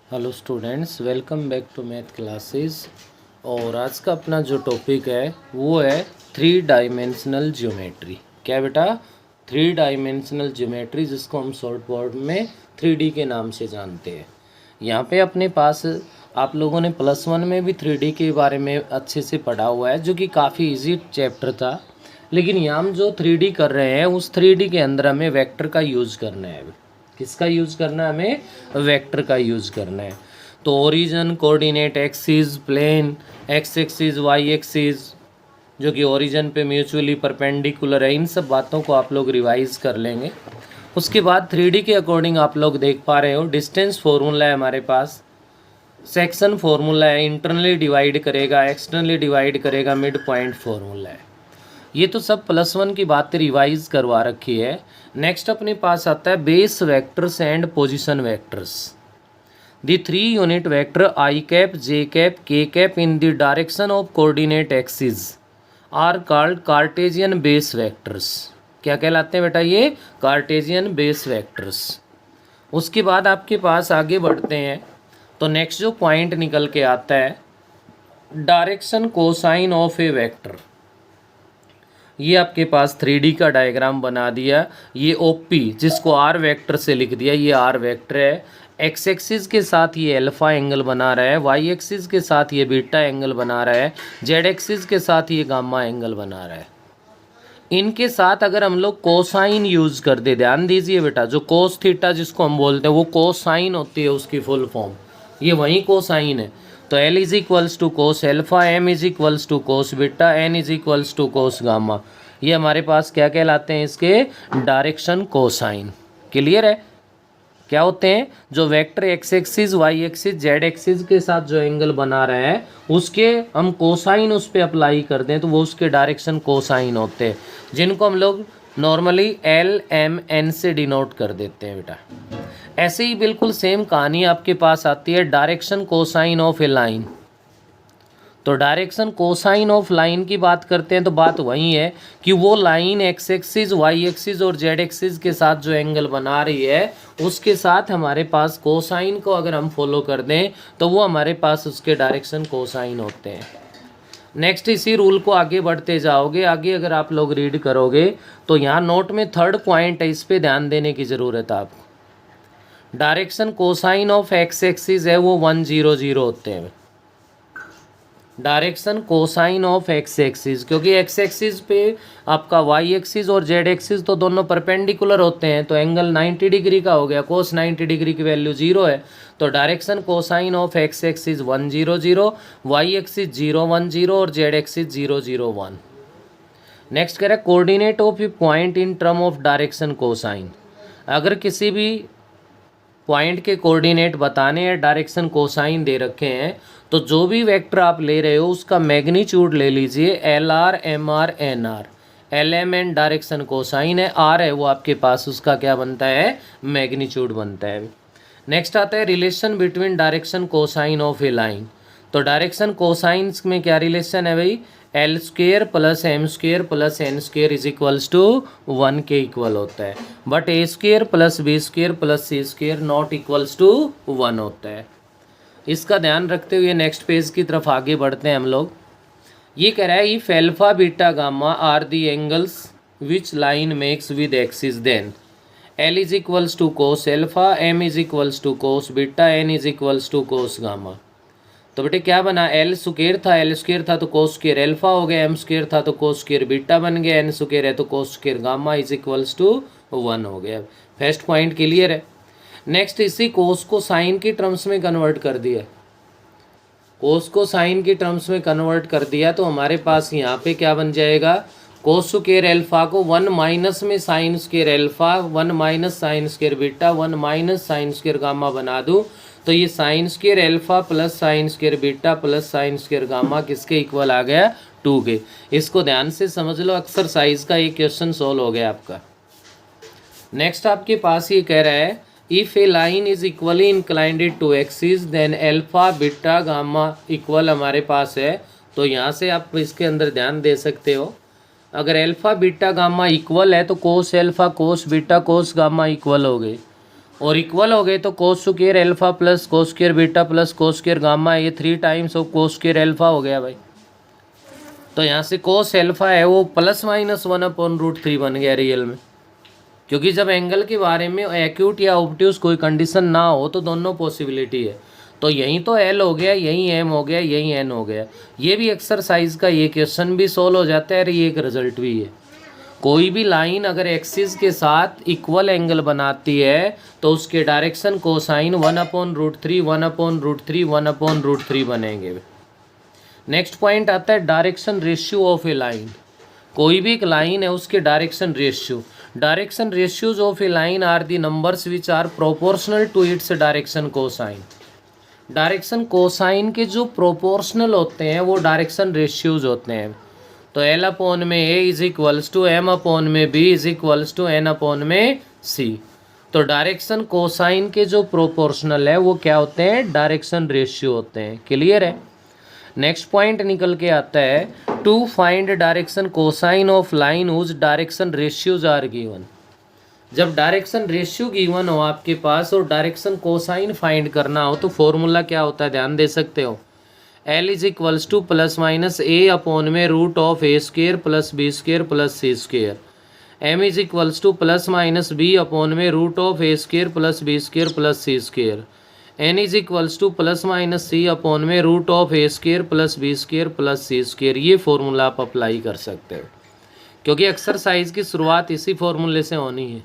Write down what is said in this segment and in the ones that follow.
Hello students, welcome back to math classes. और आज का अपना जो टॉपिक है वो है थ्री डायमेंशनल ज्योमेट्री। क्या बेटा? थ्री डायमेंशनल ज्योमेट्री, जिसको हम शॉर्ट वर्ड में 3D के नाम से जानते हैं। यहाँ पे अपने पास आप लोगों ने +1 में भी 3D के बारे में अच्छे से पढ़ा हुआ है, जो कि काफ़ी इजी चैप्टर था। लेकिन यहाँ हम जो 3D कर रहे हैं उस 3D के अंदर हमें वेक्टर का यूज़ करना है। किसका यूज़ करना है? हमें वेक्टर का यूज़ करना है। तो origin, coordinate, axis, plane, x axis, y axis, जो कि ओरिजिन पे म्यूचुअली परपेंडिकुलर है, इन सब बातों को आप लोग रिवाइज कर लेंगे। उसके बाद 3D के अकॉर्डिंग आप लोग देख पा रहे हो, डिस्टेंस फॉर्मूला है हमारे पास, सेक्शन फॉर्मूला है, इंटरनली डिवाइड करेगा, एक्सटर्नली डिवाइड करेगा, मिड पॉइंट फॉर्मूला है। ये तो सब +1 की बातें रिवाइज करवा रखी है। नेक्स्ट अपने पास आता है base vectors and position vectors. The 3 unit vector i cap, j cap, k cap in the direction of coordinate axis are called cartesian base vectors. क्या कहलाते हैं बेटा? ये कार्टेजियन बेस वेक्टर्स। उसके बाद आपके पास आगे बढ़ते हैं तो नेक्स्ट जो पॉइंट निकल के आता है, direction cosine of A vector. ये आपके पास 3D का डायग्राम बना दिया। ये OP, जिसको R वेक्टर से लिख दिया, ये R वेक्टर है। एक्स एक्सिस के साथ ये अल्फा एंगल बना रहा है, वाई एक्सिस के साथ ये बीटा एंगल बना रहा है, जेड एक्सिस के साथ ये गामा एंगल बना रहा है। इनके साथ अगर हम लोग कोसाइन यूज कर दे, ध्यान दीजिए बेटा, जो कोस थीटा जिसको हम बोलते हैं वो कोसाइन होती है, उसकी फुल फॉर्म ये वही कोसाइन है। तो L is equals to cos alpha, M is equals to cos beta, N is equals to cos gamma. ये हमारे पास क्या कहलाते हैं? इसके डायरेक्शन कोसाइन। क्लियर है? क्या होते हैं? जो vector x axis, y axis, z axis के साथ जो एंगल बना रहा है उसके हम कोसाइन उस पर अप्लाई कर दें तो वो उसके डायरेक्शन कोसाइन होते हैं, जिनको हम लोग नॉर्मली LMN से डिनोट कर देते हैं बेटा। ऐसे ही बिल्कुल सेम कहानी आपके पास आती है direction cosine of a line. तो डायरेक्शन कोसाइन ऑफ लाइन की बात करते हैं तो बात वही है कि वो line x axis, y axis और जेड एक्सिस के साथ जो एंगल बना रही है उसके साथ हमारे पास कोसाइन को अगर हम फॉलो कर दें तो वो हमारे पास उसके डायरेक्शन कोसाइन होते हैं। नेक्स्ट इसी रूल को आगे बढ़ते जाओगे, आगे अगर आप लोग रीड करोगे तो यहाँ नोट में थर्ड पॉइंट है, इस पर ध्यान देने की ज़रूरत है आपको। Direction cosine of x axis है वो 100 होते हैं। Direction cosine of x axis, क्योंकि एक्स एक्सिस पे आपका वाई एक्सिस और जेड एक्सिस तो दोनों परपेंडिकुलर होते हैं, तो एंगल 90 डिग्री का हो गया, कोस 90 डिग्री की वैल्यू 0 है। तो direction cosine of x axis 100, y axis 010 और जेड एक्सिस 001। नेक्स्ट कह रहा है coordinate of a point in term of direction cosine. अगर किसी भी पॉइंट के कोऑर्डिनेट बताने या डायरेक्शन कोसाइन दे रखे हैं तो जो भी वेक्टर आप ले रहे हो उसका मैग्नीट्यूड ले लीजिए, LR, MR, NR। LMN direction cosine है, R है वो आपके पास उसका क्या बनता है? मैग्नीट्यूड बनता है। नेक्स्ट आता है relation between direction cosine of a line. तो डायरेक्शन कोसाइंस में क्या रिलेशन है भाई? L² + M² + N² is equals to 1 के इक्वल होता है, but A² + B² + C² not equals to 1 होता है। इसका ध्यान रखते हुए नेक्स्ट पेज की तरफ आगे बढ़ते हैं हम लोग। ये कह रहा है if alpha, beta, gamma are the angles which line makes with axis, then L is equals to cos alpha, M is equals to cos beta, N is equals to cos gamma. तो बेटे क्या बना? L² था, L² था तो कोस² alpha हो गया, M² था तो कोस² बीटा बन गया, N² है तो कोस² गामा इज इक्वल्स टू 1 हो गया। फर्स्ट पॉइंट क्लियर है। नेक्स्ट इसी कोस को साइन की टर्म्स में कन्वर्ट कर दिया, कोस को साइन की टर्म्स में कन्वर्ट कर दिया तो हमारे पास यहाँ पे क्या बन जाएगा? कोस² एल्फा को 1 माइनस में sin² alpha, 1 minus sin² beta, 1 minus sin² gamma बना दूँ तो ये sin² alpha plus sin² beta plus sin² gamma किसके इक्वल आ गया? 2 के। इसको ध्यान से समझ लो, एक्सरसाइज का ये क्वेश्चन सॉल्व हो गया आपका। नेक्स्ट आपके पास ये कह रहा है if a line is equally inclined to axis then alpha, beta, gamma equal हमारे पास है। तो यहाँ से आप इसके अंदर ध्यान दे सकते हो, अगर एल्फा, बीटा, गामा इक्वल है तो कोस alpha, cos beta, cos gamma equal हो गए। और इक्वल हो गए तो cos square alpha plus cos square beta plus cos square gamma, ये 3 times of cos square alpha हो गया भाई। तो यहाँ से कोस अल्फा है वो +-1/√3 बन गया रियल में, क्योंकि जब एंगल के बारे में एक्यूट या ऑब्ट्यूज कोई कंडीशन ना हो तो दोनों पॉसिबिलिटी है। तो यहीं तो एल हो गया, यहीं एम हो गया, यहीं एन हो गया। ये भी एक्सरसाइज का ये क्वेश्चन भी सोल्व हो जाता है और ये एक रिजल्ट भी है। कोई भी लाइन अगर एक्सिस के साथ इक्वल एंगल बनाती है तो उसके डायरेक्शन कोसाइन 1/√3 1/√3 1/√3 बनेंगे। नेक्स्ट पॉइंट आता है direction ratio of a line. कोई भी एक लाइन है उसके direction ratios of a line are the numbers which are proportional to its direction cosine. Direction cosine के जो प्रोपोर्शनल होते हैं वो डायरेक्शन रेशियोज होते हैं। तो L/A is equals to M/B is equals to N/C। तो डायरेक्शन कोसाइन के जो प्रोपोर्शनल है वो क्या होते हैं, डायरेक्शन रेशियो होते हैं। क्लियर है। नेक्स्ट पॉइंट निकल के आता है to find direction cosine of line whose direction ratios are given. जब डायरेक्शन रेशियो गिवन हो आपके पास और डायरेक्शन कोसाइन फाइंड करना हो तो फॉर्मूला क्या होता है, ध्यान दे सकते हो। L is equals to +-A/√A² plus B² plus C²। M is equals to +-B/√A² plus B² plus C²। N is equals to +-C/√A² plus B² plus C²। ये फॉर्मूला आप अप्लाई कर सकते हो, क्योंकि एक्सरसाइज की शुरुआत इसी फॉर्मूले से होनी है।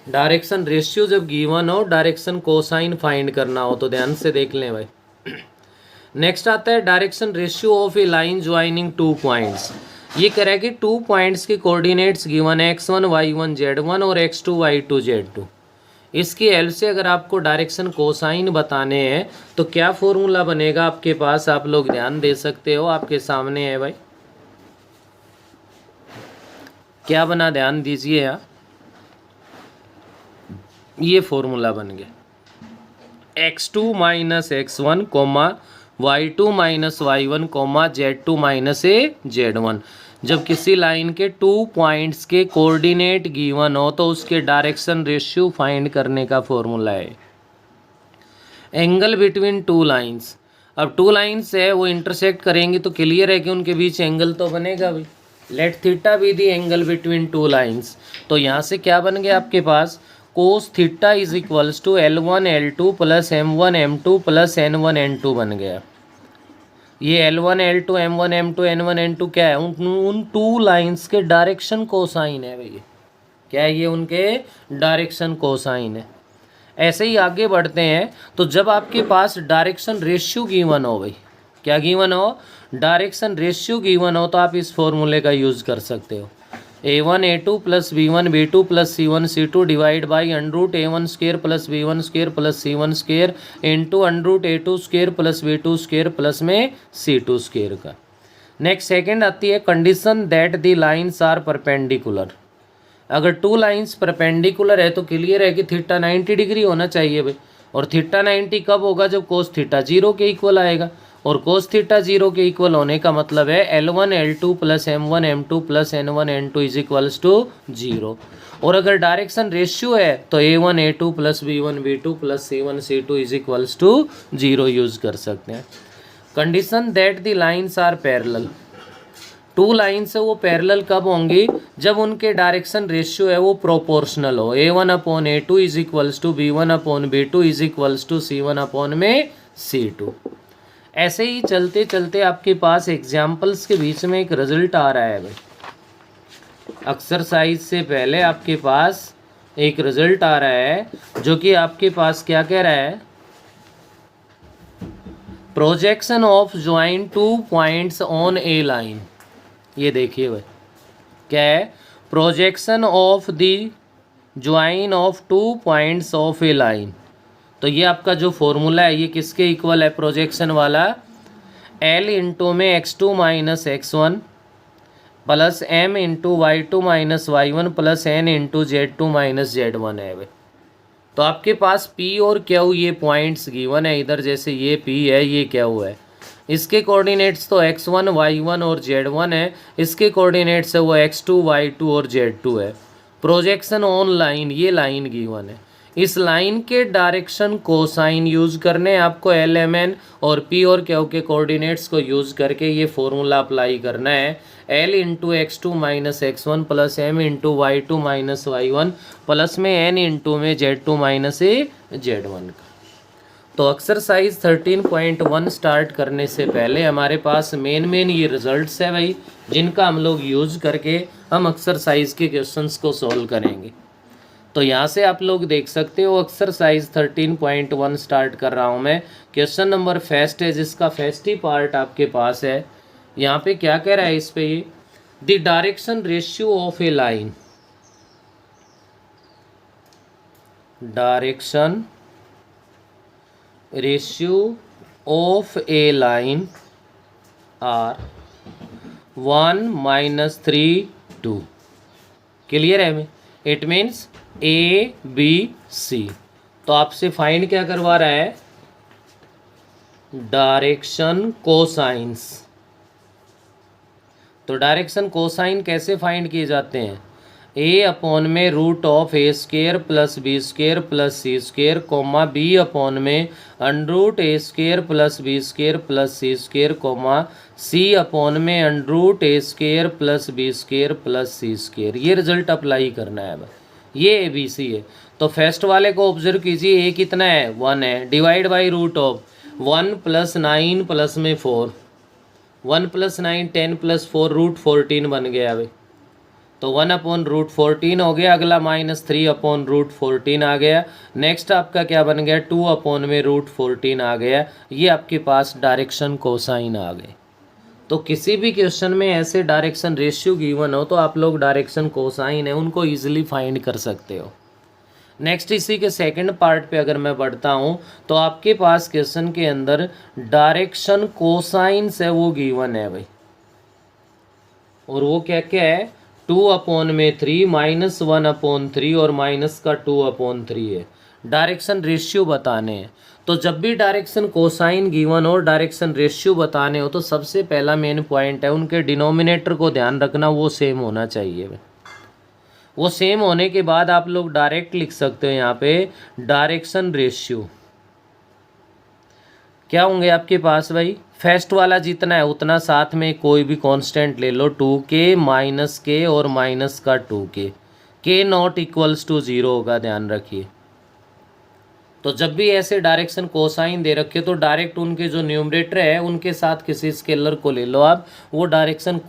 डायरेक्शन रेशियो जब गिवन हो, डायरेक्शन कोसाइन फाइंड करना हो तो ध्यान से देख लें भाई। नेक्स्ट आता है direction ratio of a line joining 2 points. ये कह रहा है कि 2 पॉइंट्स के कोऑर्डिनेट्स गिवन है x1 y1 z1 और x2 y2 z2। इसकी हेल्प से अगर आपको डायरेक्शन कोसाइन बताने हैं तो क्या फॉर्मूला बनेगा आपके पास, आप लोग ध्यान दे सकते हो, आपके सामने है भाई। क्या बना, ध्यान दीजिए। यहाँ ये फॉर्मूला बन गया x2 - x1, y2 - y1, z2 - z1। जब किसी लाइन के 2 पॉइंट्स के कोऑर्डिनेट गिवन हो तो उसके डायरेक्शन रेशियो फाइंड करने का फॉर्मूला है। एंगल बिटवीन 2 लाइंस, अब 2 लाइंस है वो इंटरसेक्ट करेंगी तो क्लियर है कि उनके बीच एंगल तो बनेगा भाई। Let theta be the angle between 2 lines. तो यहाँ से क्या बन गया आपके पास, cos theta is equals to L1 L2 plus M1 M2 plus N1 N2 बन गया। ये L1 L2 M1 M2 N1 N2 क्या है, उन 2 लाइंस के डायरेक्शन कोसाइन है भैया। क्या है ये, उनके डायरेक्शन कोसाइन है। ऐसे ही आगे बढ़ते हैं तो जब आपके पास डायरेक्शन रेशियो गिवन हो भाई, क्या गिवन हो, डायरेक्शन रेशियो गिवन हो तो आप इस फॉर्मूले का यूज़ कर सकते हो। A1 A2 plus B1 B2 plus C1 C2 divide by √A1² plus B1² plus C1² into √A2² plus B2² plus में C2² का। नेक्स्ट सेकंड आती है condition that the lines are perpendicular. अगर 2 लाइन्स परपेंडिकुलर है तो clear है कि theta 90 degree होना चाहिए भाई। और थीटा 90 कब होगा, जब कोस थीटा 0 के इक्वल आएगा। और कोस थीटा 0 के इक्वल होने का मतलब है L1 L2 plus M1 M2 plus N1 N2 is equals to 0। और अगर डायरेक्शन रेशियो है तो A1 A2 plus B1 B2 plus C1 C2 is equals to 0 use कर सकते हैं। Condition that the lines are parallel. 2 lines है वो parallel कब होंगी, जब उनके डायरेक्शन रेशियो है वो प्रोपोर्शनल हो। A1/A2 is equals to B1/B2 is equals to C1/C2। ऐसे ही चलते चलते आपके पास एग्जाम्पल्स के बीच में एक रिजल्ट आ रहा है भाई। एक्सरसाइज से पहले आपके पास एक रिजल्ट आ रहा है जो कि आपके पास क्या कह रहा है, projection of join 2 points on A line. ये देखिए भाई क्या है, projection of the join of 2 points of a line. तो ये आपका जो फॉर्मूला है ये किसके इक्वल है, प्रोजेक्शन वाला, L इंटू में x2 minus x1 plus M into y2 minus y1 plus N into z2 minus z1 है भाई। तो आपके पास P और Q ये पॉइंट्स गिवन है इधर, जैसे ये P है ये Q है। इसके कोऑर्डिनेट्स तो x1 y1 और z1 है, इसके कोऑर्डिनेट्स है वो x2 y2 और z2 है। प्रोजेक्शन ऑन लाइन, ये लाइन गिवन है, इस लाइन के डायरेक्शन कोसाइन यूज करने आपको एल एम एन और पी और क्यू के कोऑर्डिनेट्स को यूज करके ये फॉर्मूला अप्लाई करना है। L into x two minus x one plus m into y two minus y one plus में एन इंटू में z two minus uh z one का। तो एक्सरसाइज 13.1 स्टार्ट करने से पहले हमारे पास मेन ये रिजल्ट्स है भाई, जिनका हम लोग यूज करके हम एक्सरसाइज के क्वेश्चंस को सॉल्व करेंगे। तो यहाँ से आप लोग देख सकते हो एक्सरसाइज 13.1 स्टार्ट कर रहा हूँ मैं। क्वेश्चन नंबर फर्स्ट है, जिसका फर्स्ट ही पार्ट आपके पास है। यहाँ पे क्या कह रहा है इस पे, ये the direction ratio of a line, direction ratio of a line are 1 - 3 2। Clear है? It means a B c. तो आपसे फाइंड क्या करवा रहा है, डायरेक्शन कोसाइंस। तो डायरेक्शन कोसाइन कैसे फाइंड किए जाते हैं, ए अपॉन में root of a square plus b square plus c square comma b upon में under root a square plus b square plus c square coma c upon में under root a square plus b square plus c square. ये result apply करना है, ये A B C है। तो first वाले को ऑब्जर्व कीजिए, ए कितना है 1 है, divide by root of 1 + 9 plus में 4, 1 + 9 10 + 4 रूट 14 बन गया भाई। तो 1/√14 हो गया। अगला -3/√14 आ गया। नेक्स्ट आपका क्या बन गया, 2/√14 आ गया। ये आपके पास डायरेक्शन कोसाइन आ गए। तो किसी भी क्वेश्चन में ऐसे डायरेक्शन रेशियो गिवन हो तो आप लोग डायरेक्शन कोसाइन है उनको ईजिली फाइंड कर सकते हो। नेक्स्ट इसी के सेकंड पार्ट पे अगर मैं बढ़ता हूँ तो आपके पास क्वेश्चन के अंदर डायरेक्शन कोसाइंस है वो गिवन है भाई, और वो क्या क्या है, 2/3 -1/3 और माइनस का 2/3 है। डायरेक्शन रेशियो बताने हैं। तो जब भी डायरेक्शन कोसाइन गिवन हो, डायरेक्शन रेशियो बताने हो, तो सबसे पहला मेन पॉइंट है उनके डिनोमिनेटर को ध्यान रखना, वो सेम होना चाहिए। वो सेम होने के बाद आप लोग डायरेक्ट लिख सकते हो यहाँ पे डायरेक्शन रेशियो क्या होंगे आपके पास भाई, फर्स्ट वाला जितना है उतना, साथ में कोई भी कांस्टेंट ले लो, 2k -k और माइनस का 2k, k not equals to 0 होगा, ध्यान रखिए। तो जब भी ऐसे डायरेक्शन कोसाइन दे रखे तो डायरेक्ट उनके जो न्यूमरेटर है उनके साथ किसी स्केलर को ले लो आप, वो डायरेक्शन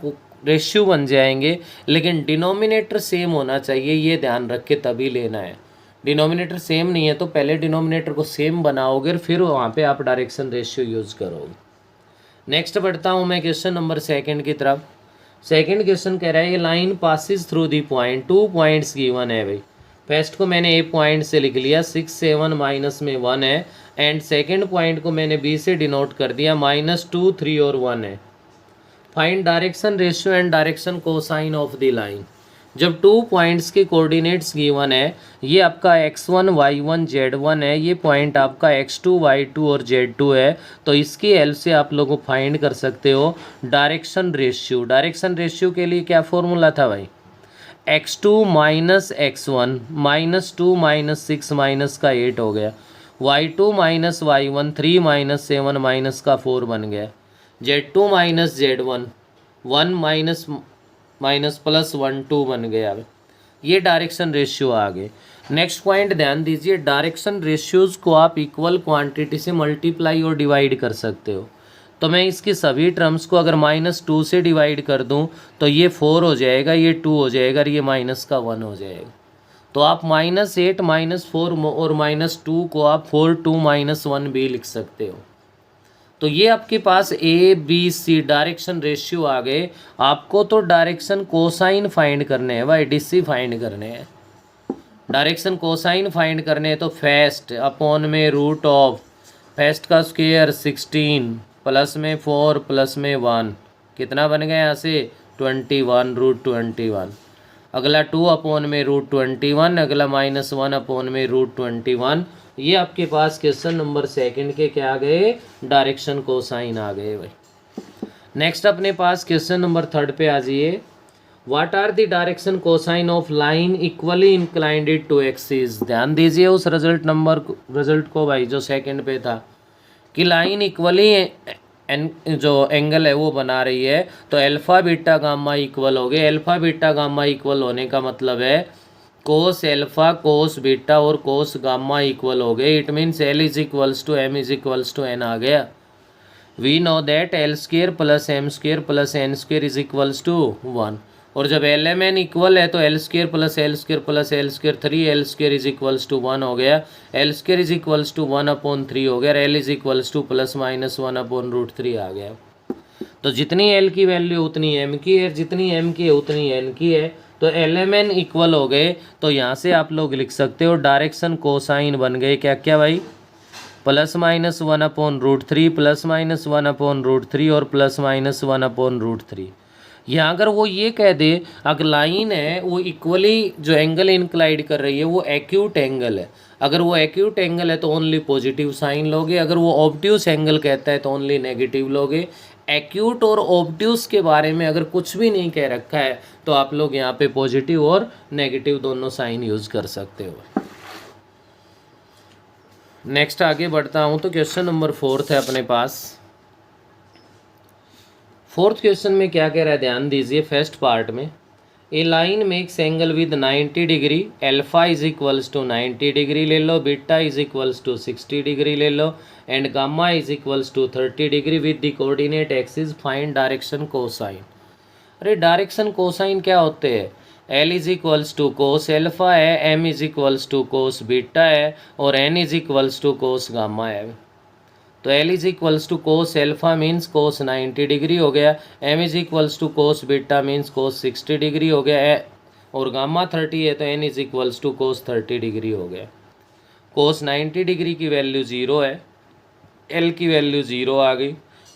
रेशियो बन जाएंगे। लेकिन डिनोमिनेटर सेम होना चाहिए, ये ध्यान रख के तभी लेना है। डिनोमिनेटर सेम नहीं है तो पहले डिनोमिनेटर को सेम बनाओगे और फिर वहाँ पे आप डायरेक्शन रेशियो यूज़ करोगे। नेक्स्ट बढ़ता हूँ मैं क्वेश्चन नंबर सेकंड की तरफ। सेकंड क्वेश्चन कह रहा है ये line passes through the point, 2 points given है भाई। फर्स्ट को मैंने ए पॉइंट से लिख लिया, 6 7 माइनस में 1 है, एंड सेकंड पॉइंट को मैंने बी से डिनोट कर दिया, -2 3 और 1 है। Find direction ratio and direction cosine of the line. जब 2 पॉइंट्स के कोऑर्डिनेट्स गिवन है, ये आपका x1 y1 z1 है, ये पॉइंट आपका x2 y2 और z2 है, तो इसकी हेल्प से आप लोगों को फाइंड कर सकते हो डायरेक्शन रेशियो। डायरेक्शन रेशियो के लिए क्या फॉर्मूला था भाई, x2 - x1 -2 - 6 माइनस का 8 हो गया, y2 - y1 3 - 7 - का 4 बन गया, z2 - z1 1 माइनस प्लस 1 2 बन गया। ये डायरेक्शन रेशियो आ गए। नेक्स्ट पॉइंट ध्यान दीजिए, डायरेक्शन रेशियोज को आप इक्वल क्वांटिटी से मल्टीप्लाई और डिवाइड कर सकते हो। तो मैं इसकी सभी टर्म्स को अगर -2 से डिवाइड कर दूं तो ये 4 हो जाएगा, ये 2 हो जाएगा और ये माइनस का 1 हो जाएगा। तो आप -8 -4 और -2 को आप 4 2 -1 भी लिख सकते हो। तो ये आपके पास A B C direction ratio आ गए। आपको तो डायरेक्शन कोसाइन फाइंड करने हैं भाई, डीसी फाइंड करने हैं। डायरेक्शन कोसाइन फाइंड करने हैं तो फर्स्ट अपॉन में रूट ऑफ फर्स्ट का स्क्वायर 16 प्लस में 4 प्लस में 1 कितना बन गया यहाँ से 21 √21। अगला 2 अपॉन में √21, अगला -1 अपॉन में √21। ये आपके पास क्वेश्चन नंबर सेकंड के क्या आ गए, डायरेक्शन कोसाइन आ गए भाई। नेक्स्ट अपने पास क्वेश्चन नंबर थर्ड पे आ जाइए। What are the direction cosine of line equally inclined to axis. ध्यान दीजिए उस रिजल्ट को भाई जो सेकंड पे था कि लाइन इक्वली जो एंगल है वो बना रही है, तो अल्फा बीटा गामा इक्वल हो गए। अल्फा बीटा गामा इक्वल होने का मतलब है कोस एल्फा कोस बीटा और कोस गामा इक्वल हो गए। It means L is equals to M is equals to N आ गया। We know that L square plus M square plus N square is equals to 1। और जब L M N equal है तो L square plus L square 3 L square is equals to 1 हो गया। L square is equals to 1/3 हो गया। L is equals to ±1/√3 आ गया। तो जितनी एल की वैल्यू उतनी एम की है, जितनी एम की है उतनी एन की है, तो एल एम एन इक्वल हो गए। तो यहाँ से आप लोग लिख सकते हो डायरेक्शन कोसाइन बन गए क्या क्या भाई, ±1/√3 ±1/√3 और +-1/√3। यहाँ अगर वो ये कह दे अगर लाइन है वो इक्वली जो एंगल इंक्लाइड कर रही है वो एक्यूट एंगल है, अगर वो एक्यूट एंगल है तो ओनली पॉजिटिव साइन लोगे। अगर वो ऑब्ट्यूस एंगल कहता है तो ओनली नेगेटिव लोगे। एक्यूट और ऑब्ट्यूस के बारे में अगर कुछ भी नहीं कह रखा है तो आप लोग यहाँ पे पॉजिटिव और नेगेटिव दोनों साइन यूज कर सकते हो। नेक्स्ट आगे बढ़ता हूँ तो क्वेश्चन नंबर 4 है अपने पास। 4th क्वेश्चन में क्या कह रहा है ध्यान दीजिए। फर्स्ट पार्ट में a line makes angle with 90 degree, alpha is equals to 90 degree ले लो, beta is equals to 60 degree ले लो and gamma is equals to 30 degree with the coordinate axis find direction cosine. अरे direction cosine क्या होते हैं, L is equals to cos alpha है, M is equals to cos beta है और N is equals to cos gamma है। तो L is equals to cos alpha means cos 90 degree हो गया, m is equals to cos beta means cos 60 degree हो गया और गामा 30 है तो n is equals to cos 30 degree हो गया। कोस 90 डिग्री की वैल्यू 0 है, एल की वैल्यू 0 आ गई।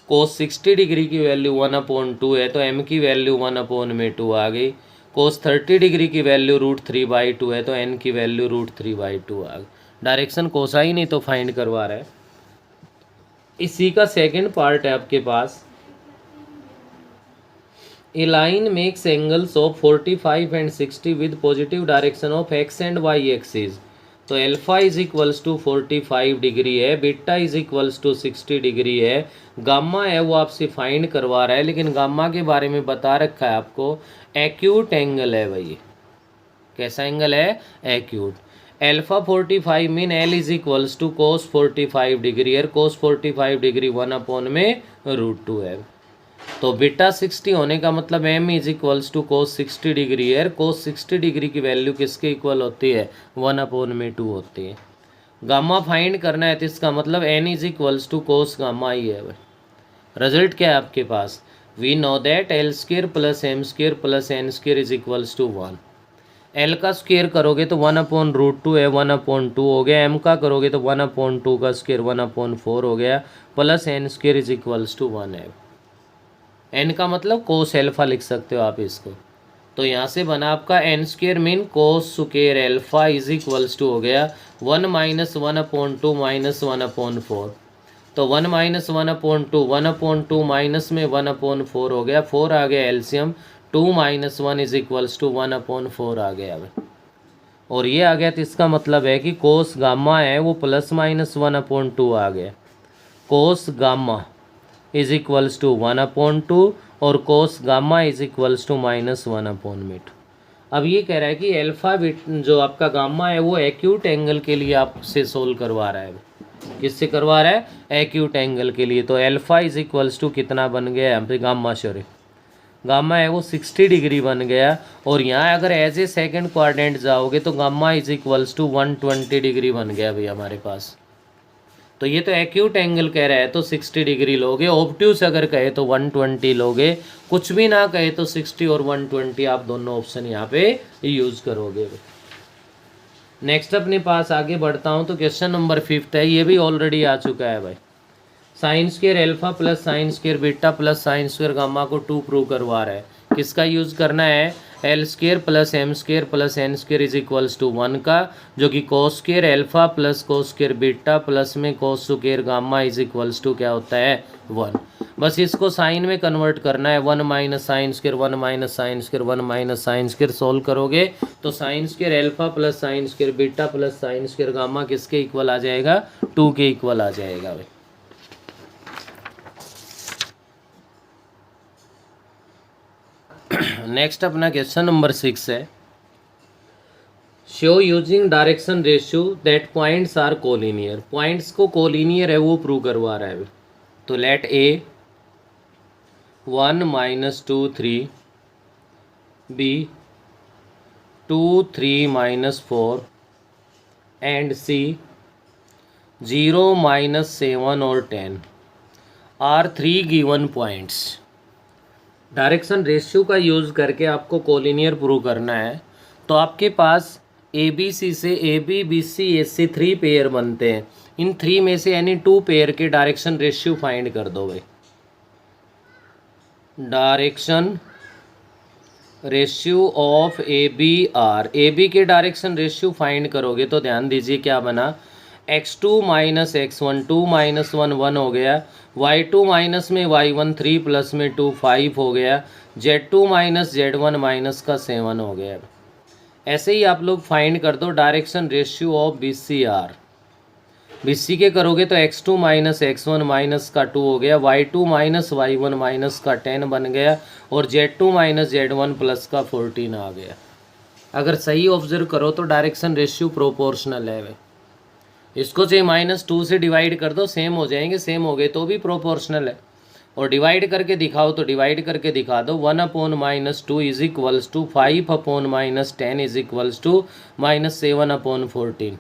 कोस 60 डिग्री की वैल्यू 1/2 है तो एम की वैल्यू 1/2 आ गई। कोस 30 डिग्री की वैल्यू √3/2 है तो एन की वैल्यू √3/2 आ गई। डायरेक्शन कोसाइन ही तो फाइंड करवा रहा है। इसी का सेकंड पार्ट है आपके पास। A line makes angles of 45 and 60 with positive direction of X and Y axis. तो alpha is equals to 45 degree है, beta is equals to 60 degree है, गामा है वो आपसे फाइंड करवा रहा है लेकिन गामा के बारे में बता रखा है आपको एक्यूट एंगल है भाई। कैसा एंगल है, acute. Alpha 45 mean l is equals to cos 45 degree है, कोस 45 डिग्री 1/√2 है। तो बीटा 60 होने का मतलब m is equals to cos 60 degree है, कोस 60 डिग्री की वैल्यू किसके इक्वल होती है, 1/2 होती है। गामा फाइंड करना है तो इसका मतलब N is equals to cos gamma ही है। रिजल्ट क्या है आपके पास, we know that L square plus M square plus N square is equals to 1। L का स्क्वायर करोगे तो 1/√2 है, 1/2 हो गया। एम का करोगे तो 1/2 का स्क्वायर 1/4 हो गया plus n square is equals to 1 है। एन का मतलब कोस एल्फा लिख सकते हो आप इसको। तो यहाँ से बना आपका n square mean cos square alpha is equals to हो गया 1 - 1/2 - 1/4। तो 1 - 1/2 1/2 माइनस में 1/4 हो गया, 4 आ गया एलसीएम, 2 - 1 इज इक्वल्स टू 1/4 आ गया। और ये आ गया तो इसका मतलब है कि कोस गामा है वो ±1/2 आ गया। Cos gamma is equals to 1/2 और cos gamma is equals to -1/2। अब ये कह रहा है कि एल्फा जो आपका गामा है वो एक्यूट एंगल के लिए आपसे सोल्व करवा रहा है। किससे करवा रहा है, एक्यूट एंगल के लिए। तो एल्फा इज इक्वल्स टू कितना बन गया यहाँ पे, गामा सॉरी गामा है वो 60 डिग्री बन गया। और यहाँ अगर एज ए सेकेंड क्वाड्रेंट जाओगे तो gamma is equals to 120 degree बन गया भाई हमारे पास। तो ये तो एक्यूट एंगल कह रहा है तो 60 डिग्री लोगे, ऑब्ट्यूस अगर कहे तो 120 लोगे, कुछ भी ना कहे तो 60 और 120 आप दोनों ऑप्शन यहाँ पे यूज करोगे। नेक्स्ट अपने पास आगे बढ़ता हूँ तो क्वेश्चन नंबर 5 है, ये भी ऑलरेडी आ चुका है भाई। Sine square alpha plus sine square beta plus sine square gamma को 2 प्रूव करवा रहा है। किसका यूज़ करना है, L square plus M square plus N square is equals to 1 का, जो कि cos square alpha plus cos square beta plus में cos square gamma is equals to क्या होता है 1। बस इसको साइन में कन्वर्ट करना है, 1 minus sine square 1 minus sine square 1 minus sine square solve करोगे तो sine square alpha plus sine square beta plus sine square gamma किसके इक्वल आ जाएगा 2 के इक्वल आ जाएगा भाई। नेक्स्ट अपना क्वेश्चन नंबर 6 है, show using direction ratio that points are collinear. Points को कोलिनियर है वो प्रूव करवा रहा है। तो let A 1 minus 2 3, B 2 3 minus 4 and C 0 minus 7 और 10 are 3 given points. Direction ratio का यूज़ करके आपको कोलिनियर प्रूव करना है। तो आपके पास ए बी सी से A B B C A C 3 pair बनते हैं। इन 3 में से यानी 2 पेयर के डायरेक्शन रेशियो फाइंड कर दो भाई। Direction ratio of A B are, A B के डायरेक्शन रेशियो फाइंड करोगे तो ध्यान दीजिए क्या बना, x2 माइनस x1 2 माइनस 1 1 हो गया, y2 माइनस में y1 3 प्लस में 2 5 हो गया, z2 माइनस z1 माइनस का 7 हो गया। ऐसे ही आप लोग फाइंड कर दो direction ratio of B C are. B C के करोगे तो x2 माइनस x1 माइनस का 2 हो गया, y2 माइनस y1 माइनस का 10 बन गया और z2 माइनस z1 प्लस का 14 आ गया। अगर सही ऑब्जर्व करो तो डायरेक्शन रेशियो प्रोपोर्शनल है भाई। इसको चाहे -2 से डिवाइड कर दो, सेम हो जाएंगे, सेम हो गए तो भी प्रोपोर्शनल है। और डिवाइड करके दिखाओ तो डिवाइड करके दिखा दो, 1/-2 is equals to 5/-10 is equals to -7/14।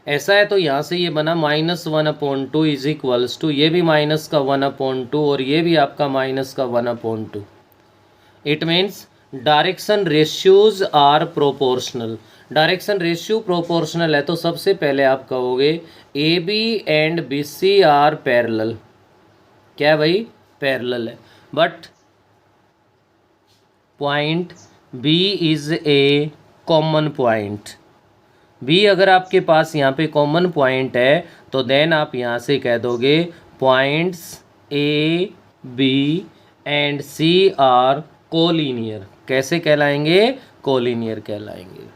ऐसा है तो यहाँ से ये बना -1/2 इज इक्वल्स टू, ये भी माइनस का 1/2 और ये भी आपका माइनस का 1/2। It means direction ratios are proportional. Direction ratio proportional है तो सबसे पहले आप कहोगे A B and B C are parallel. क्या भाई, पैरेलल है। But point B is a common point. B अगर आपके पास यहाँ पे कॉमन पॉइंट है तो देन आप यहाँ से कह दोगे points A B and C are collinear. कैसे कहलाएंगे, कोलिनियर कहलाएंगे।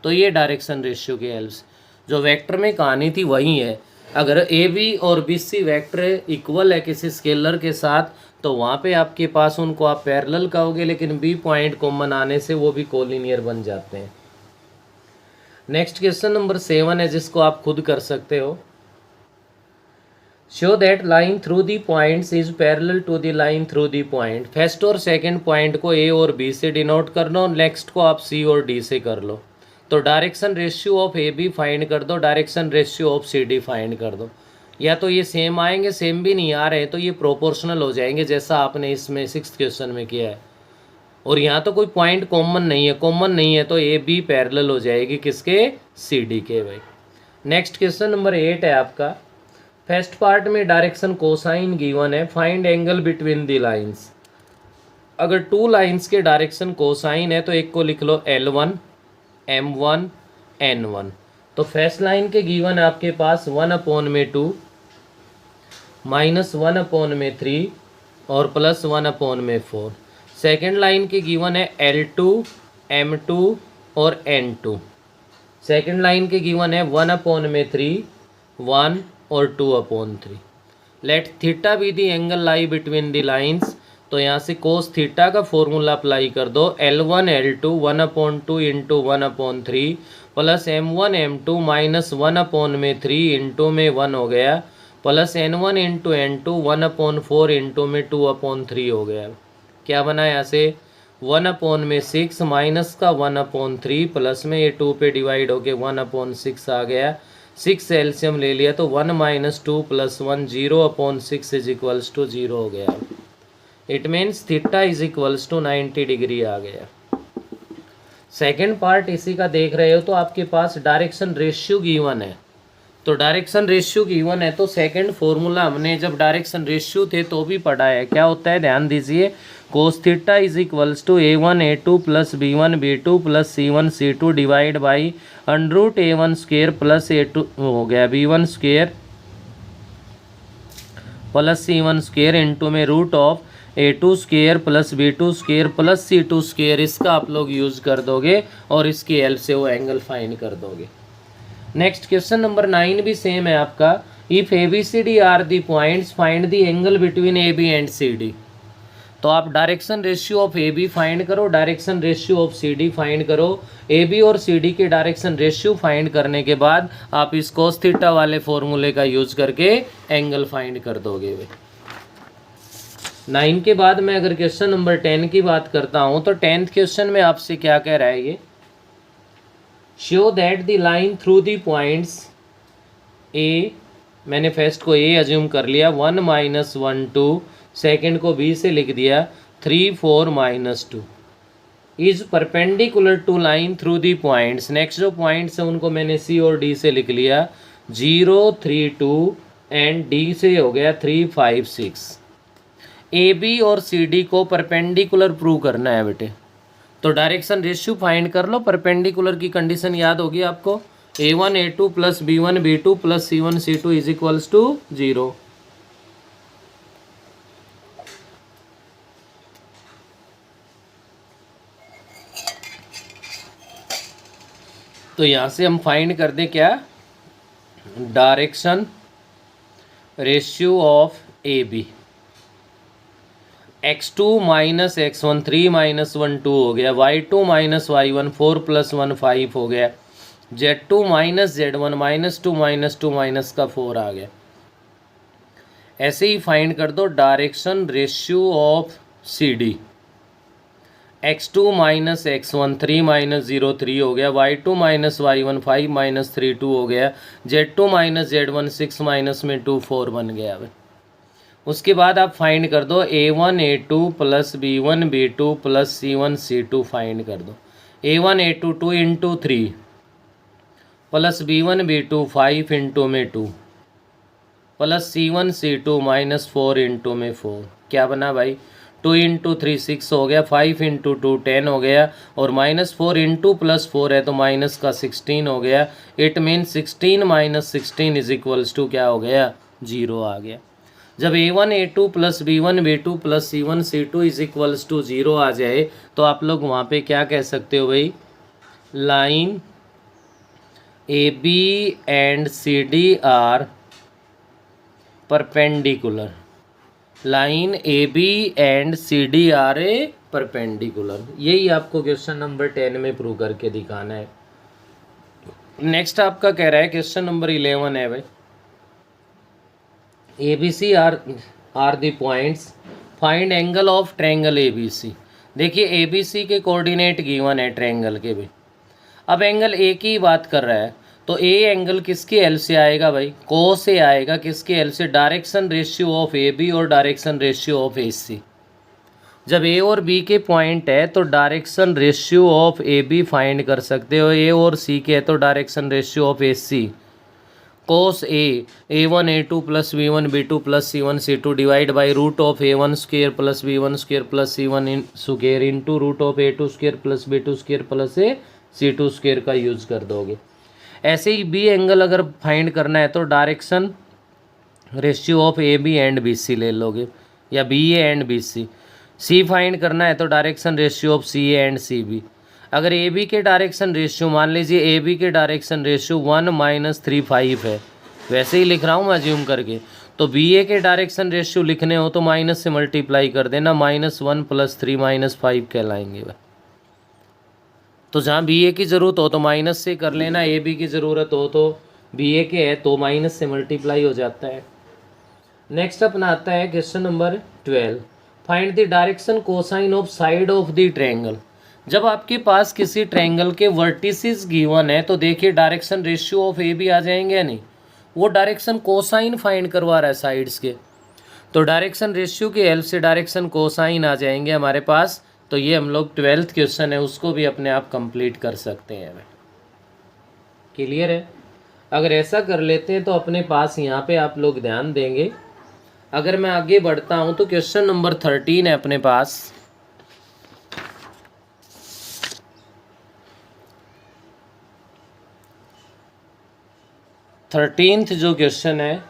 तो ये डायरेक्शन रेशियो के हेल्प से जो वेक्टर में कहानी थी वही है। अगर ए बी और बी सी वेक्टर इक्वल है किसी स्केलर के साथ तो वहाँ पे आपके पास उनको आप पैरेलल कहोगे, लेकिन बी पॉइंट कॉमन आने से वो भी कोलिनियर बन जाते हैं। नेक्स्ट क्वेश्चन नंबर 7 है जिसको आप खुद कर सकते हो। Show that line through the points is parallel to the line through the point. First और सेकंड पॉइंट को ए और बी से डिनोट कर लो, नेक्स्ट को आप सी और डी से कर लो। तो direction ratio of A B find कर दो, direction ratio of C D find कर दो। या तो ये सेम आएंगे, सेम भी नहीं आ रहे हैं तो ये प्रोपोर्शनल हो जाएंगे जैसा आपने इसमें 6th क्वेश्चन में किया है। और यहाँ तो कोई पॉइंट कॉमन नहीं है, कॉमन नहीं है तो ए बी पैरेलल हो जाएगी किसके, सी डी के भाई। नेक्स्ट क्वेश्चन नंबर 8 है आपका। फर्स्ट पार्ट में डायरेक्शन कोसाइन गिवन है, find angle between the lines. अगर 2 लाइंस के डायरेक्शन कोसाइन है तो एक को लिख लो L1 M1 N1। तो फर्स्ट लाइन के गिवन है आपके पास 1/2 -1/3 और +1/4। सेकेंड लाइन के गिवन है L2 M2 और N2। सेकेंड लाइन के गिवन है 1/3 1 और 2/3। Late theta be the angle lie between the lines. तो यहाँ से कोस थीटा का फॉर्मूला अप्लाई कर दो, L1 L2 1/2 into 1/3 plus M1 M2 -1/3 into में 1 हो गया plus N1 into N2 1/4 into में 2/3 हो गया। क्या बना यहाँ से 1/6 माइनस का 1/3 प्लस में ये 2 पे डिवाइड होके 1/6 आ गया। 6 एलसीएम ले लिया तो 1 - 2 + 1 0/6 इज इक्वल्स टू 0 हो गया। It means theta is equals to 90 degree आ गया। सेकेंड पार्ट इसी का देख रहे हो तो आपके पास डायरेक्शन रेशियो गिवन है। तो डायरेक्शन रेशियो गिवन है तो सेकंड फॉर्मूला हमने जब डायरेक्शन रेशियो थे तो भी पढ़ा है, क्या होता है ध्यान दीजिए, cos theta is equals to A1 A2 plus B1 B2 plus C1 C2 divide by under root A1 square plus A2 हो गया B1 square plus C1 square into में root of A2 square plus B2 square plus C2 square, इसका आप लोग use कर दोगे और इसकी हेल्प से वो एंगल फाइंड कर दोगे। नेक्स्ट क्वेश्चन नंबर 9 भी सेम है आपका, if ABCD are the points find the angle between AB and CD। तो आप direction ratio of AB find करो, direction ratio of CD find करो, AB और CD के डायरेक्शन रेशियो फाइंड करने के बाद आप इस कोस थीटा वाले फॉर्मूले का यूज करके एंगल फाइंड कर दोगे। 9 के बाद मैं अगर क्वेश्चन नंबर 10 की बात करता हूँ तो 10th क्वेश्चन में आपसे क्या कह रहा है ये, show that the line through the points A, मैंने फर्स्ट को ए अज्यूम कर लिया, 1 -1 2, सेकेंड को बी से लिख दिया 3 4 -2, is perpendicular to line through the points. Next जो पॉइंट्स हैं उनको मैंने सी और डी से लिख लिया 0 3 2 एंड डी से हो गया 3 5 6। ए बी और सी डी को परपेंडिकुलर प्रूव करना है बेटे, तो डायरेक्शन रेशियो फाइंड कर लो। परपेंडिकुलर की कंडीशन याद होगी आपको, A1 A2 plus B1 B2 plus C1 C2 is equals to 0। तो यहां से हम फाइंड कर दें क्या, direction ratio of AB, x2 minus x1 3 -1 2 हो गया, y2 माइनस y1 4 + 1 5 हो गया, z2 माइनस z1 -2 -2 माइनस का 4 आ गया। ऐसे ही फाइंड कर दो direction ratio of CD, x2 minus x1 3 -0 3 हो गया, y2 माइनस y1 5 - 3 2 हो गया, z2 माइनस z1 6 माइनस में 2 4 बन गया। उसके बाद आप फाइंड कर दो A1 A2 plus B1 B2 plus C1 C2 find कर दो, A1 A2 2 × 3 plus B1 B2 5 × में 2 प्लस C1 C2 -4 × में 4, क्या बना भाई 2 × 3 6 हो गया, 5 × 2 10 हो गया, और -4 × +4 है तो माइनस का 16 हो गया। It mean 16 - 16 is equals to क्या हो गया 0 आ गया। जब A1 A2 plus B1 B2 plus C1 C2 is equals to 0 आ जाए तो आप लोग वहाँ पे क्या कह सकते हो भाई, line AB and CD are perpendicular, line AB and CD are a perpendicular. यही आपको क्वेश्चन नंबर 10 में प्रूव करके दिखाना है। नेक्स्ट आपका कह रहा है क्वेश्चन नंबर 11 है भाई, ABC are the points find angle of triangle ABC। देखिए ABC के कोऑर्डिनेट गिवन है ट्रायंगल के भी, अब एंगल A की बात कर रहा है तो A एंगल किसके हेल्प से आएगा भाई, को से आएगा, किसके हेल्प से, डायरेक्शन रेशियो ऑफ AB और डायरेक्शन रेशियो ऑफ AC। जब A और B के पॉइंट है तो direction ratio of AB find कर सकते हो, A और C के है तो direction ratio of AC cos A1 A2 plus B1 B2 plus C1 C2 divide by root of A1 square plus B1 square plus C1 square into root of A2 square plus B2 square plus C2 square का use कर दोगे। ऐसे ही B angle अगर find करना है तो direction ratio of AB and BC ले लोगे, या BA and BC। C find करना है तो direction ratio of CA and CB। अगर AB के डायरेक्शन रेशियो, मान लीजिए AB के डायरेक्शन रेशियो 1 - 3 5 है, वैसे ही लिख रहा हूँ मैं अज्यूम करके, तो BA के डायरेक्शन रेशियो लिखने हो तो माइनस से मल्टीप्लाई कर देना, -1 + 3 - 5 कहलाएंगे वह। तो जहाँ BA की ज़रूरत हो तो माइनस से कर लेना, AB की ज़रूरत हो तो BA के है तो माइनस से मल्टीप्लाई हो जाता है। नेक्स्ट अपना आता है question number 12, find the direction cosine of side of the triangle. जब आपके पास किसी ट्रायंगल के वर्टिसेस गिवन है तो देखिए डायरेक्शन रेशियो ऑफ AB आ जाएंगे या नहीं, वो डायरेक्शन कोसाइन फाइंड करवा रहा है साइड्स के, तो डायरेक्शन रेशियो की हेल्प से डायरेक्शन कोसाइन आ जाएंगे हमारे पास। तो ये हम लोग 12th क्वेश्चन है उसको भी अपने आप कंप्लीट कर सकते हैं। क्लियर है। अगर ऐसा कर लेते हैं तो अपने पास यहाँ पे आप लोग ध्यान देंगे। अगर मैं आगे बढ़ता हूँ तो क्वेश्चन नंबर 13 है अपने पास। 13th जो क्वेश्चन है,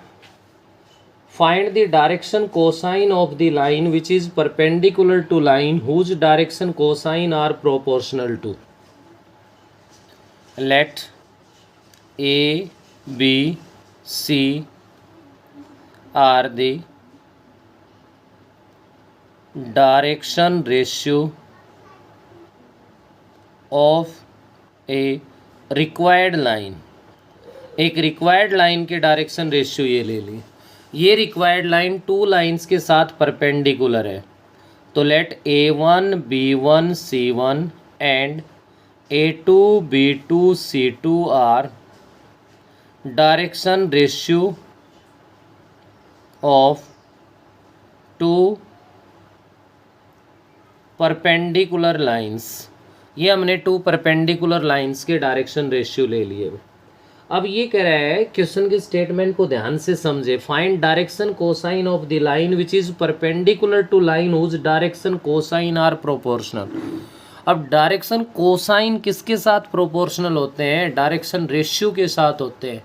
find the direction cosine of the line which is perpendicular to line whose direction cosine are proportional to. Let A B C are the direction ratio of a required line. एक required line के direction ratio ये ले ली। ये required line two lines के साथ perpendicular है, तो let A1 B1 C1 and A2 B2 C2 are direction ratio of two perpendicular lines. ये हमने टू परपेंडिकुलर लाइंस के डायरेक्शन रेशियो ले लिए। अब ये कह रहा है, क्वेश्चन के स्टेटमेंट को ध्यान से समझे। Find direction cosine of the line which is perpendicular to line whose direction cosine are proportional. अब डायरेक्शन कोसाइन किसके साथ प्रोपोर्शनल होते हैं? डायरेक्शन रेशियो के साथ होते हैं।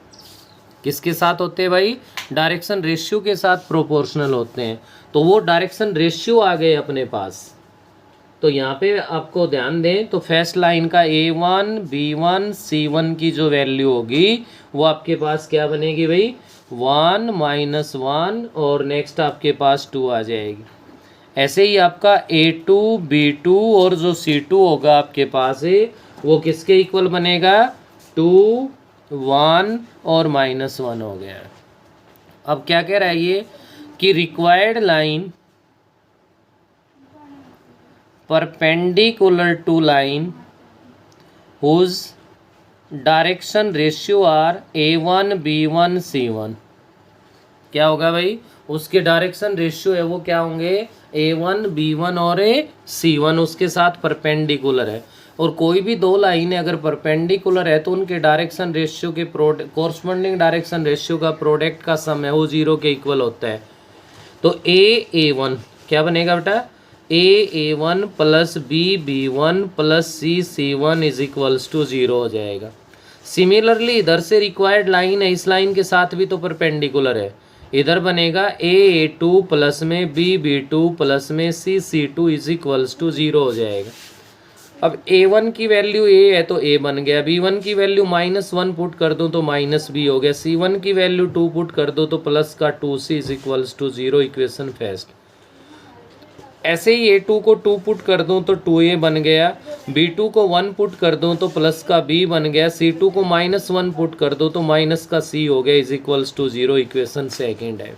किसके साथ होते हैं भाई? डायरेक्शन रेशियो के साथ प्रोपोर्शनल होते हैं। तो वो डायरेक्शन रेशियो आ गए अपने पास। तो यहाँ पे आपको ध्यान दें तो फर्स्ट लाइन का A1 B1 C1 की जो वैल्यू होगी वो आपके पास क्या बनेगी भाई? 1 -1 और नेक्स्ट आपके पास 2 आ जाएगी। ऐसे ही आपका A2 B2 और जो C2 होगा आपके पास है वो किसके इक्वल बनेगा? 2 1 और -1 हो गया। अब क्या कह रहा है ये कि required line perpendicular to line whose direction ratio are A1 B1 C1। क्या होगा भाई? उसके डायरेक्शन रेशियो है वो क्या होंगे? A1 B1 और C1 उसके साथ परपेंडिकुलर है। और कोई भी दो लाइन अगर परपेंडिकुलर है तो उनके डायरेक्शन रेशियो के कोरस्पॉन्डिंग डायरेक्शन रेशियो का प्रोडक्ट का सम है वो 0 के इक्वल होता है। तो A1 क्या बनेगा बेटा? A1 plus B1 plus C1 is equals to 0 हो जाएगा। सिमिलरली इधर से रिक्वायर्ड लाइन है, इस लाइन के साथ भी तो परपेंडिकुलर है। इधर बनेगा A2 प्लस में B2 प्लस में C2 इज इक्वल्स टू 0 हो जाएगा। अब A1 की वैल्यू A है तो A बन गया। B1 की वैल्यू -1 पुट कर दूँ तो -B हो गया। C1 की वैल्यू 2 पुट कर दो तो प्लस का 2C is equals to 0। Equation first. ऐसे ही A2 को 2 पुट कर दूं तो 2A बन गया। B2 को 1 पुट कर दूं तो प्लस का B बन गया। C2 को -1 पुट कर दो तो माइनस का C हो गया is equals to 0। Equation second है।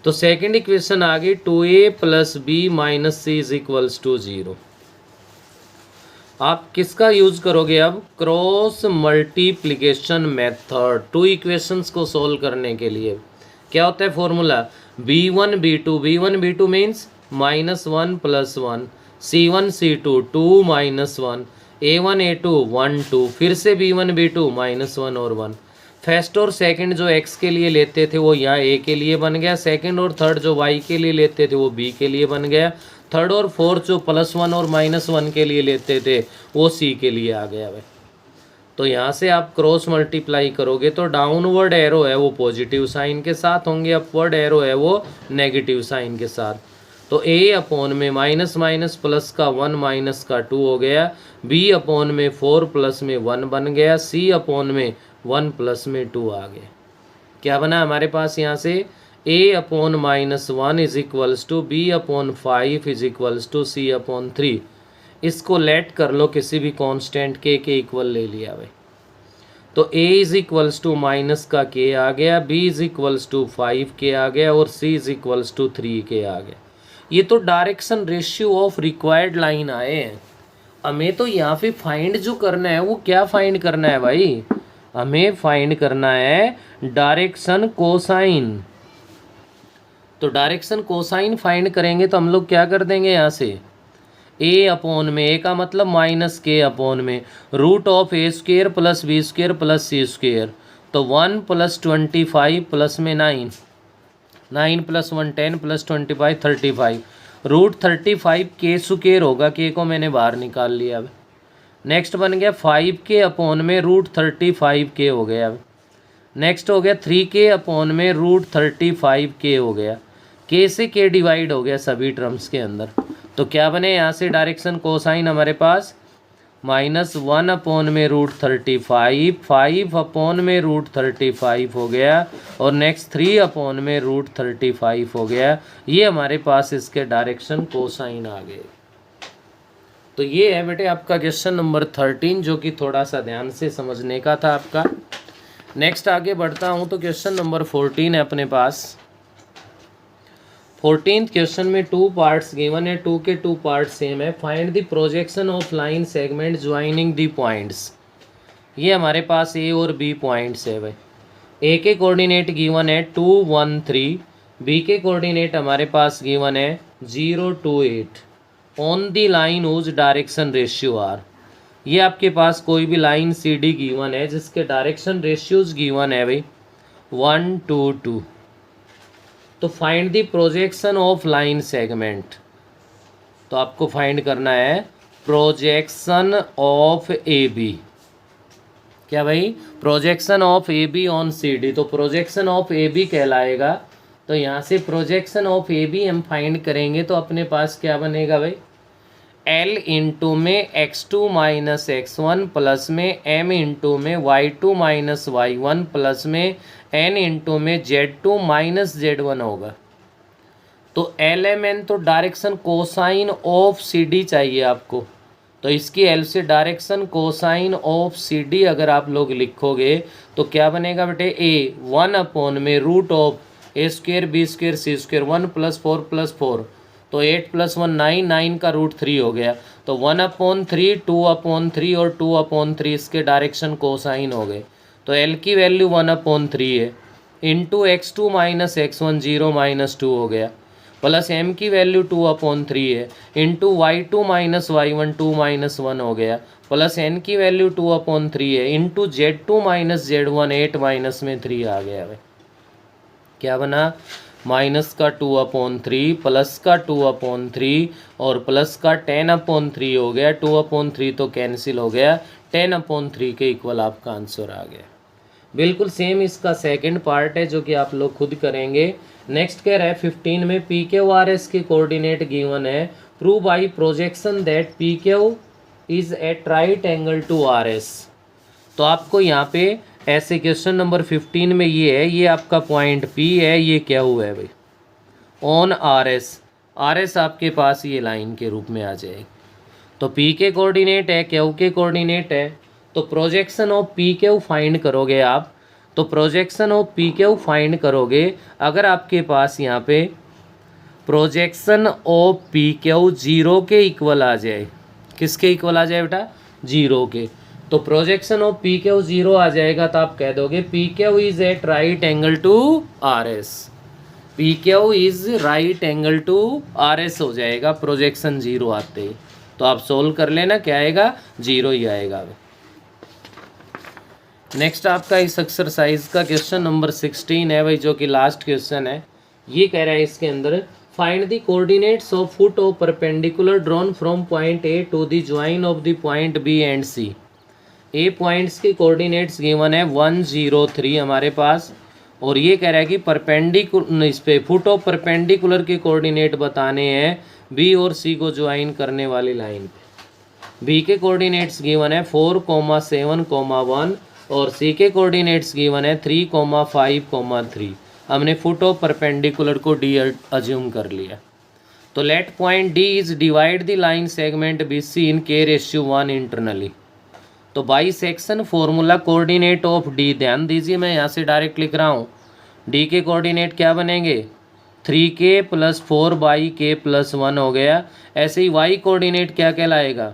तो सेकेंड इक्वेशन आ गई 2A plus B minus C is equals to 0। आप किसका यूज करोगे अब? Cross multiplication method. Two equations को सोल्व करने के लिए क्या होता है formula? B1 B2 means -1 + 1 C1 C2 2 -1 A1 A2 1 2 फिर से B1 B2 -1 और 1। फर्स्ट और सेकंड जो x के लिए लेते थे वो यहाँ A के लिए बन गया। सेकंड और थर्ड जो y के लिए लेते थे वो B के लिए बन गया। थर्ड और फोर्थ जो +1 और -1 के लिए लेते थे वो C के लिए आ गया भाई। तो यहाँ से आप क्रॉस मल्टीप्लाई करोगे तो डाउनवर्ड एरो है वो पॉजिटिव साइन के साथ होंगे, अपवर्ड एरो है वो नेगेटिव साइन के साथ। तो A अपॉन में माइनस माइनस प्लस का 1 माइनस का 2 हो गया। B अपॉन में 4 प्लस में 1 बन गया। C अपॉन में 1 प्लस में 2 आ गया। क्या बना हमारे पास यहाँ से? A upon -1 is equals to B upon 5 is equals to C upon 3। इसको लेट कर लो किसी भी कांस्टेंट K के इक्वल ले लिया भाई। तो A is equals to minus का K आ गया, B is equals to 5K आ गया और C is equals to 3K आ गया। ये तो direction ratio of required line आए हैं। हमें तो यहाँ पे फाइंड जो करना है वो क्या फाइंड करना है भाई? हमें फाइंड करना है डायरेक्शन कोसाइन। तो डायरेक्शन कोसाइन फाइंड करेंगे तो हम लोग क्या कर देंगे यहाँ से? A अपॉन में, A का मतलब -K अपॉन में √(a² + b² + c²। तो 1 + 25 प्लस में 9, 9 + 1 10 + 25 35, √35 के स्क्वायर होगा, के को मैंने बाहर निकाल लिया। अब नेक्स्ट बन गया 5k अपॉन में √35k हो गया। अब नेक्स्ट हो गया 3k अपॉन में √35k हो गया। k से k डिवाइड हो गया सभी टर्म्स के अंदर। तो क्या बने यहाँ से डायरेक्शन कोसाइन हमारे पास -1 अपॉन में √35, 5 अपॉन में √35 हो गया, और नेक्स्ट 3 अपॉन में √35 हो गया। ये हमारे पास इसके डायरेक्शन कोसाइन आ गए। तो ये है बेटे आपका क्वेश्चन नंबर 13, जो कि थोड़ा सा ध्यान से समझने का था आपका। नेक्स्ट आगे बढ़ता हूँ तो क्वेश्चन नंबर 14 है अपने पास। 14th क्वेश्चन में 2 पार्ट्स गिवन है, 2 के 2 पार्ट सेम है। Find the projection of line segment joining the points. ये हमारे पास ए और बी पॉइंट्स है भाई। ए के कोऑर्डिनेट गिवन है 2 1 3, बी के कोऑर्डिनेट हमारे पास गिवन है 0 2 8 on the line whose direction ratio are. ये आपके पास कोई भी लाइन सी डी गिवन है जिसके डायरेक्शन रेशियोज गिवन है भाई 1 2 2। तो find the projection of line segment. तो आपको फाइंड करना है प्रोजेक्शन ऑफ ए बी। क्या भाई? Projection of A B on C D. तो प्रोजेक्शन ऑफ ए बी कहलाएगा। तो यहाँ से प्रोजेक्शन ऑफ ए बी हम फाइंड करेंगे तो अपने पास क्या बनेगा भाई? L इंटू में x2 माइनस x1 प्लस में M इंटू में y2 माइनस y1 प्लस में N इंटू में z2 माइनस z1 होगा। तो LMN तो डायरेक्शन कोसाइन ऑफ CD चाहिए आपको। तो इसकी L से डायरेक्शन कोसाइन ऑफ CD अगर आप लोग लिखोगे तो क्या बनेगा बेटे? A 1 अपॉन में root of A square B square C square 1 + 4 + 4। तो 8 + 1 9, 9 का √3 हो गया। तो 1/3, 2/3 और 2/3 इसके डायरेक्शन कोसाइन हो गए। तो L की वैल्यू 1/3 है, इंटू x2 माइनस x1 0 - 2 हो गया, प्लस M की वैल्यू 2/3 है, इंटू y2 माइनस y1 2 - 1 हो गया, प्लस N की वैल्यू 2/3 है, इंटू z2 माइनस z1 8 - 3 आ गया है। क्या बना? माइनस का 2/3 प्लस का 2/3 और प्लस का 10/3 हो गया। 2/3 तो कैंसिल हो गया, 10/3 के इक्वल आपका आंसर आ गया। बिल्कुल सेम इसका सेकंड पार्ट है जो कि आप लोग खुद करेंगे। नेक्स्ट कह रहा है 15 में पी क्यू आर एस के कोऑर्डिनेट गिवन है। Prove by projection that P Q is at right angle to R S. तो आपको यहाँ पे ऐसे क्वेश्चन नंबर 15 में ये है, ये आपका पॉइंट P है, ये क्या हुआ है भाई? ऑन आर एस आपके पास ये लाइन के रूप में आ जाएगी। तो P के कोऑर्डिनेट है, Q के कोऑर्डिनेट है। तो projection of P Q find करोगे आप। तो projection of P Q find करोगे अगर आपके पास यहाँ पे प्रोजेक्शन ऑफ पी क्यू 0 के इक्वल आ जाए। किसके इक्वल आ जाए बेटा? 0 के। तो प्रोजेक्शन ऑफ पी क्यू 0 आ जाएगा तो आप कह दोगे P Q is at right angle to R S. P Q is right angle to R S हो जाएगा प्रोजेक्शन 0 आते ही। तो आप सोल्व कर लेना, क्या आएगा? 0 ही आएगा। नेक्स्ट आपका इस एक्सरसाइज का क्वेश्चन नंबर 16 है भाई, जो कि लास्ट क्वेश्चन है। ये कह रहा है इसके अंदर find the coordinates of foot of perpendicular drawn from point A to the join of the point B and C. A points के कोऑर्डिनेट्स गिवन है 1 0 3 हमारे पास, और ये कह रहा है कि परपेंडिकुलर इस पे फुट ऑफ परपेंडिकुलर के कोऑर्डिनेट बताने हैं बी और सी को ज्वाइन करने वाली लाइन पे। बी के कोऑर्डिनेट्स गिवन है 4 7 1 और सी के कोऑर्डिनेट्स गिवन है 3 5 3। हमने फुट ऑफ परपेंडिकुलर को डी अज्यूम कर लिया। तो let point D is divide the line segment B C in k/1 internally. तो by section formula coordinate of D, ध्यान दीजिए मैं यहाँ से डायरेक्ट लिख रहा हूँ। डी के कोऑर्डिनेट क्या बनेंगे? 3k + 4/k + 1 हो गया। ऐसे ही वाई कोऑर्डिनेट क्या कहलाएगा?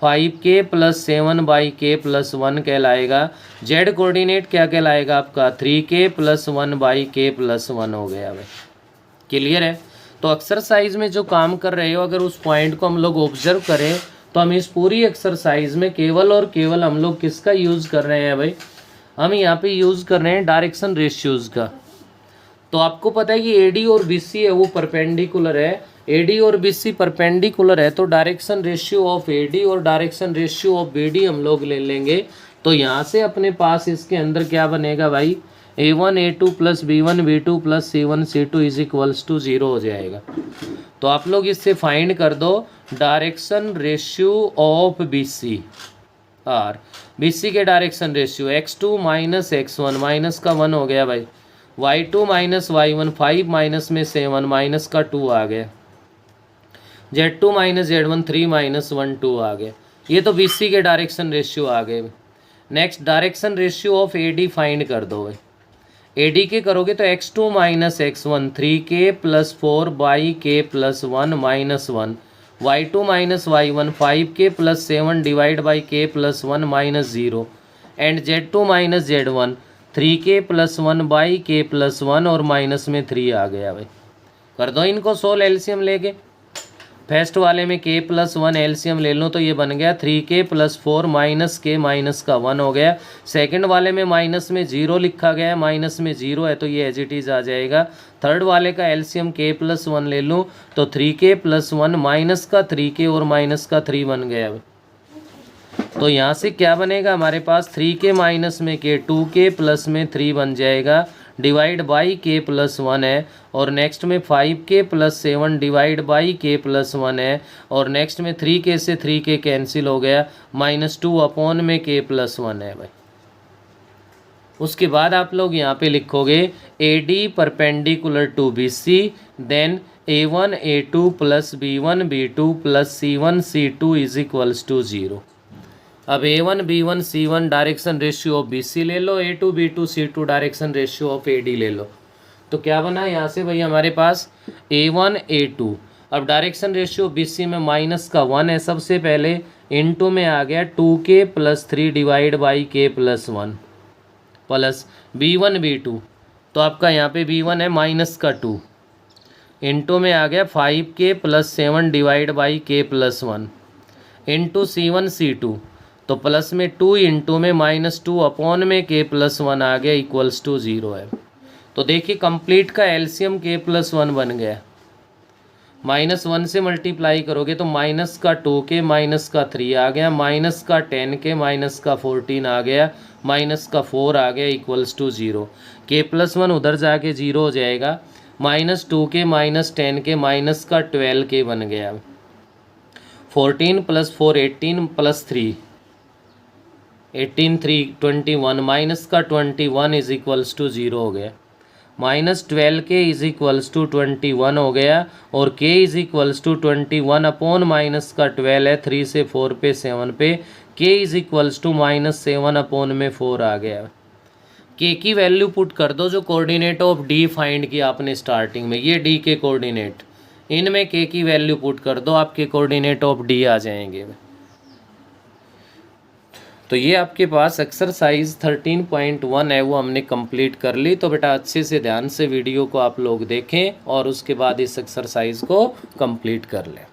5k + 7/k + 1 कहलाएगा। जेड कोऑर्डिनेट क्या कहलाएगा आपका? 3k + 1/k + 1 हो गया भाई। क्लियर है? तो एक्सरसाइज में जो काम कर रहे हो अगर उस पॉइंट को हम लोग ऑब्जर्व करें तो हम इस पूरी एक्सरसाइज में केवल और केवल हम लोग किसका यूज़ कर रहे हैं भाई? हम यहाँ पे यूज़ कर रहे हैं डायरेक्शन रेशियोज़ का। तो आपको पता है कि एडी और बीसी है वो परपेंडिकुलर है, एडी और बीसी परपेंडिकुलर है, तो डायरेक्शन रेशियो ऑफ एडी और डायरेक्शन रेशियो ऑफ बीडी हम लोग ले लेंगे। तो यहाँ से अपने पास इसके अंदर क्या बनेगा भाई, A1 A2 plus B1 B2 plus C1 C2 is equals to 0 हो जाएगा। तो आप लोग इससे फाइंड कर दो डायरेक्शन रेशियो ऑफ BC और BC के direction ratio x2 minus x1 minus का 1 हो गया भाई, y2 माइनस y1 5 माइनस में 7 माइनस का 2 आ गया, z2 माइनस z1 3 माइनस 1 2 आ गया। ये तो BC के डायरेक्शन रेशियो आ गए। Next direction ratio of AD find कर दो भाई। AD के करोगे तो x2 minus x1 3k plus 4 by k plus 1 minus 1, y2 minus y1 5k plus 7 divide by k plus 1 minus 0 and z2 minus z1 3k plus 1 by k plus 1 और minus में 3 आ गया भाई। कर दो इनको सोल एलसीएम लेके। First वाले में k प्लस 1 एलसीएम ले लो तो ये बन गया 3k plus 4 minus k minus का 1 हो गया। सेकंड वाले में माइनस में 0 लिखा गया है, माइनस में 0 है तो ये एज इट इज़ आ जाएगा। थर्ड वाले का एलसीएम k प्लस 1 ले लूँ तो 3k प्लस 1 माइनस का 3k और माइनस का 3 बन गया। तो यहाँ से क्या बनेगा हमारे पास 3k माइनस में k 2k प्लस में 3 बन जाएगा डिवाइड बाई k प्लस 1 है, और नेक्स्ट में 5k plus 7 divide by k plus 1 है, और नेक्स्ट में 3k से 3k कैंसिल हो गया, माइनस 2 अपॉन में k प्लस 1 है भाई। उसके बाद आप लोग यहाँ पे लिखोगे AD perpendicular to BC then A1 A2 plus B1 B2 plus C1 C2 is equals to 0। अब A1 B1 C1 direction ratio of BC ले लो, A2 B2 C2 direction ratio of AD ले लो। तो क्या बना यहाँ से भाई हमारे पास A1 A2। अब डायरेक्शन रेशियो BC में माइनस का 1 है सबसे पहले, इनटू में आ गया 2k plus 3 divide by k plus 1 plus B1 B2। तो आपका यहाँ पे B1 है माइनस का 2, इनटू में आ गया 5k plus 7 divide by k plus 1 into C1 C2। तो प्लस में 2 इंटू में माइनस 2 अपॉन में k प्लस 1 आ गया इक्वल्स टू 0 है। तो देखिए कंप्लीट का एलसीएम k प्लस 1 बन गया। माइनस 1 से मल्टीप्लाई करोगे तो माइनस का 2k माइनस का 3 आ गया, माइनस का 10k माइनस का 14 आ गया, माइनस का 4 आ गया इक्वल्स टू 0। k प्लस 1 उधर जाके 0 हो जाएगा, minus 2k minus 10k minus का 12k बन गया। 14 प्लस 4 18 प्लस 3 18 3 21 माइनस का 21 इज इक्वल्स टू 0 हो गया, minus 12k is equals to 21 हो गया, और k is equals to 21 upon minus का 12 है, 3 से 4 पे 7 पे, k is equals to minus 7 upon में 4 आ गया। k की वैल्यू पुट कर दो जो कोऑर्डिनेट ऑफ d फाइंड किया आपने स्टार्टिंग में, ये d के कोऑर्डिनेट, इनमें k की वैल्यू पुट कर दो, आपके कोऑर्डिनेट ऑफ d आ जाएंगे। तो ये आपके पास एक्सरसाइज 13.1 है वो हमने कंप्लीट कर ली। तो बेटा अच्छे से ध्यान से वीडियो को आप लोग देखें और उसके बाद इस एक्सरसाइज को कंप्लीट कर लें।